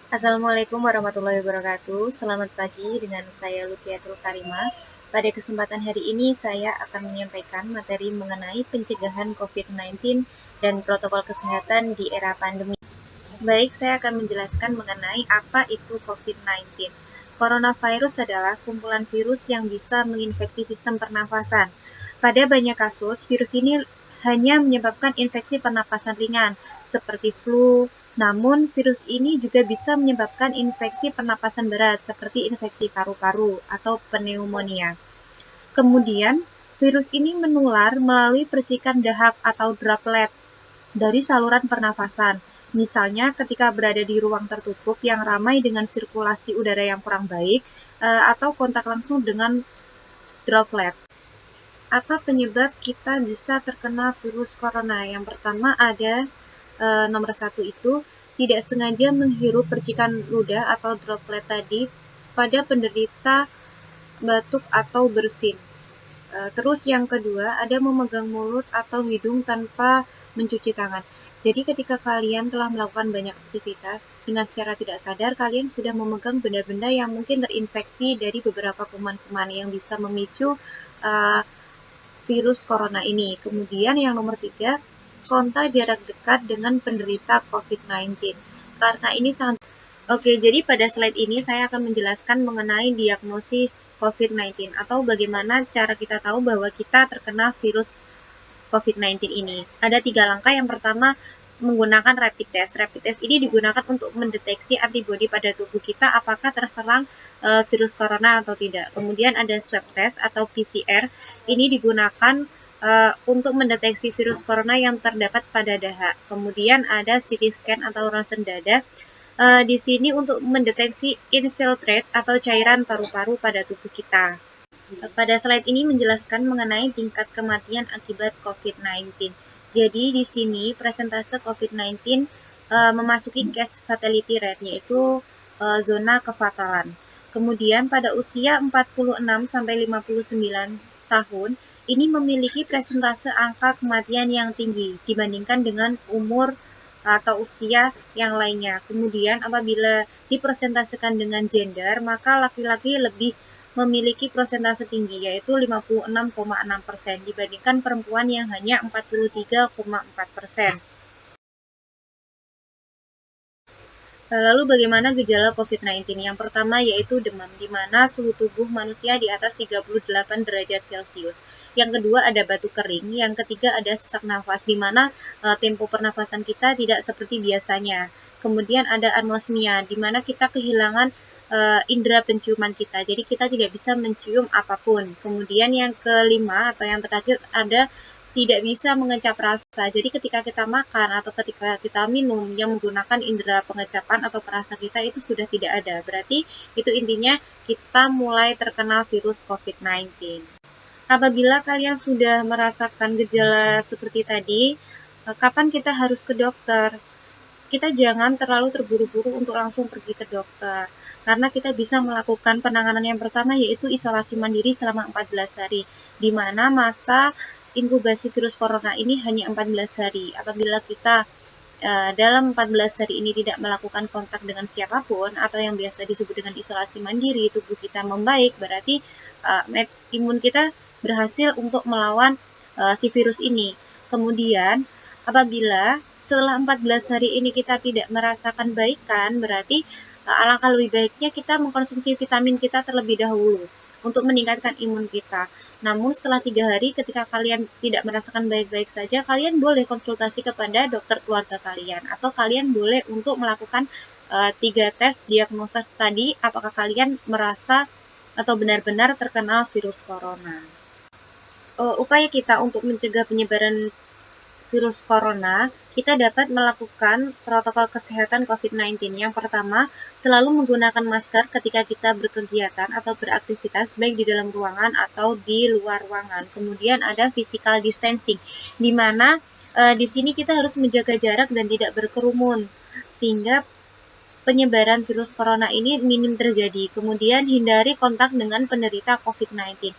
Assalamualaikum warahmatullahi wabarakatuh. Selamat pagi dengan saya Lutfiatul Karimah. Pada kesempatan hari ini saya akan menyampaikan materi mengenai pencegahan COVID-19 dan protokol kesehatan di era pandemi. Baik, saya akan menjelaskan mengenai apa itu COVID-19. Coronavirus adalah kumpulan virus yang bisa menginfeksi sistem pernafasan. Pada banyak kasus, virus ini hanya menyebabkan infeksi pernapasan ringan, seperti flu. Namun, virus ini juga bisa menyebabkan infeksi pernapasan berat, seperti infeksi paru-paru atau pneumonia. Kemudian, virus ini menular melalui percikan dahak atau droplet dari saluran pernafasan. Misalnya ketika berada di ruang tertutup yang ramai dengan sirkulasi udara yang kurang baik, atau kontak langsung dengan droplet. Apa penyebab kita bisa terkena virus corona? Yang pertama ada nomor satu itu tidak sengaja menghirup percikan ludah atau droplet tadi pada penderita batuk atau bersin. Terus yang kedua, ada memegang mulut atau hidung tanpa mencuci tangan. Jadi ketika kalian telah melakukan banyak aktivitas, dengan secara tidak sadar kalian sudah memegang benda-benda yang mungkin terinfeksi dari beberapa kuman-kuman yang bisa memicu uh, virus corona ini. Kemudian yang nomor tiga, kontak jarak dekat dengan penderita COVID-19. Karena ini sangat Oke, jadi pada slide ini saya akan menjelaskan mengenai diagnosis COVID-19 atau bagaimana cara kita tahu bahwa kita terkena virus COVID-19 ini. Ada 3 langkah. Yang pertama, menggunakan rapid test. Rapid test ini digunakan untuk mendeteksi antibodi pada tubuh kita apakah terserang virus corona atau tidak. Kemudian ada swab test atau PCR. Ini digunakan untuk mendeteksi virus corona yang terdapat pada dahak. Kemudian ada CT scan atau ronsen dada. Di sini untuk mendeteksi infiltrate atau cairan paru-paru pada tubuh kita. Pada slide ini menjelaskan mengenai tingkat kematian akibat COVID-19. Jadi di sini presentase COVID-19 memasuki case fatality rate, yaitu zona kefatalan. Kemudian pada usia 46 sampai 59 tahun ini memiliki presentase angka kematian yang tinggi dibandingkan dengan umur atau usia yang lainnya. Kemudian apabila dipresentasikan dengan gender, maka laki-laki lebih memiliki persentase tinggi, yaitu 56,6% dibandingkan perempuan yang hanya 43,4%. Lalu bagaimana gejala COVID-19? Yang pertama yaitu demam, di mana suhu tubuh manusia di atas 38 derajat Celcius. Yang kedua ada batuk kering. Yang ketiga ada sesak nafas, di mana tempo pernafasan kita tidak seperti biasanya. Kemudian ada anosmia, di mana kita kehilangan indera penciuman kita. Jadi kita tidak bisa mencium apapun. Kemudian yang kelima atau yang terakhir ada tidak bisa mengecap rasa. Jadi ketika kita makan atau ketika kita minum yang menggunakan indera pengecapan atau perasa kita itu sudah tidak ada. Berarti itu intinya kita mulai terkena virus COVID-19. Apabila kalian sudah merasakan gejala seperti tadi, kapan kita harus ke dokter? Kita jangan terlalu terburu-buru untuk langsung pergi ke dokter. Karena kita bisa melakukan penanganan yang pertama yaitu isolasi mandiri selama 14 hari, di mana masa inkubasi virus corona ini hanya 14 hari. Apabila kita dalam 14 hari ini tidak melakukan kontak dengan siapapun atau yang biasa disebut dengan isolasi mandiri, tubuh kita membaik, berarti imun kita berhasil untuk melawan si virus ini. Kemudian apabila setelah 14 hari ini kita tidak merasakan baikan, berarti alangkah lebih baiknya kita mengkonsumsi vitamin kita terlebih dahulu untuk meningkatkan imun kita. Namun setelah 3 hari ketika kalian tidak merasakan baik-baik saja, kalian boleh konsultasi kepada dokter keluarga kalian atau kalian boleh untuk melakukan 3 tes diagnosa tadi apakah kalian merasa atau benar-benar terkena virus corona. Upaya kita untuk mencegah penyebaran virus corona, kita dapat melakukan protokol kesehatan COVID-19. Yang pertama, selalu menggunakan masker ketika kita berkegiatan atau beraktivitas baik di dalam ruangan atau di luar ruangan. Kemudian ada physical distancing, di mana di sini kita harus menjaga jarak dan tidak berkerumun sehingga penyebaran virus corona ini minim terjadi. Kemudian hindari kontak dengan penderita COVID-19.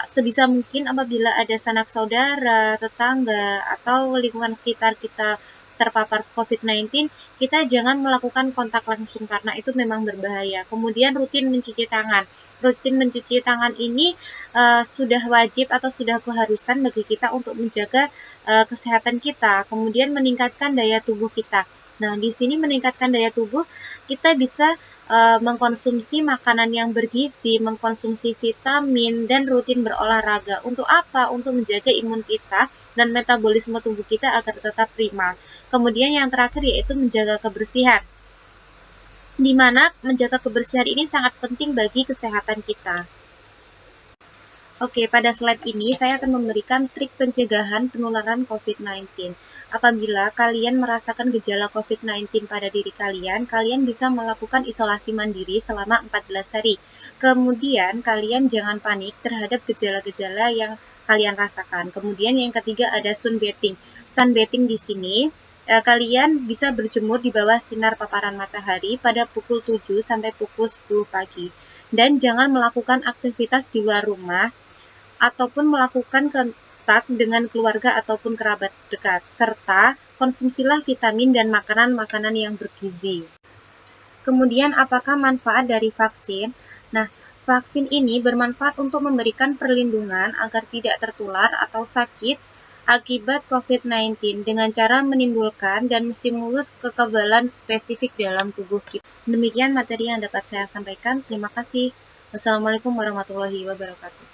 Sebisa mungkin apabila ada sanak saudara, tetangga, atau lingkungan sekitar kita terpapar COVID-19, kita jangan melakukan kontak langsung karena itu memang berbahaya. Kemudian rutin mencuci tangan. Rutin mencuci tangan ini sudah wajib atau sudah keharusan bagi kita untuk menjaga kesehatan kita. Kemudian meningkatkan daya tubuh kita. Nah, di sini meningkatkan daya tubuh, kita bisa mengkonsumsi makanan yang bergizi, mengkonsumsi vitamin, dan rutin berolahraga. Untuk apa? Untuk menjaga imun kita dan metabolisme tubuh kita agar tetap prima. Kemudian yang terakhir yaitu menjaga kebersihan, di mana menjaga kebersihan ini sangat penting bagi kesehatan kita. Oke, pada slide ini saya akan memberikan trik pencegahan penularan COVID-19. Apabila kalian merasakan gejala COVID-19 pada diri kalian, kalian bisa melakukan isolasi mandiri selama 14 hari. Kemudian, kalian jangan panik terhadap gejala-gejala yang kalian rasakan. Kemudian yang ketiga ada sunbathing. Sunbathing di sini, kalian bisa berjemur di bawah sinar paparan matahari pada pukul 7 sampai pukul 10 pagi. Dan jangan melakukan aktivitas di luar rumah ataupun melakukan kontak dengan keluarga ataupun kerabat dekat, serta konsumsilah vitamin dan makanan-makanan yang bergizi. Kemudian, apakah manfaat dari vaksin? Nah, vaksin ini bermanfaat untuk memberikan perlindungan agar tidak tertular atau sakit akibat COVID-19 dengan cara menimbulkan dan menstimulus kekebalan spesifik dalam tubuh kita. Demikian materi yang dapat saya sampaikan. Terima kasih. Wassalamualaikum warahmatullahi wabarakatuh.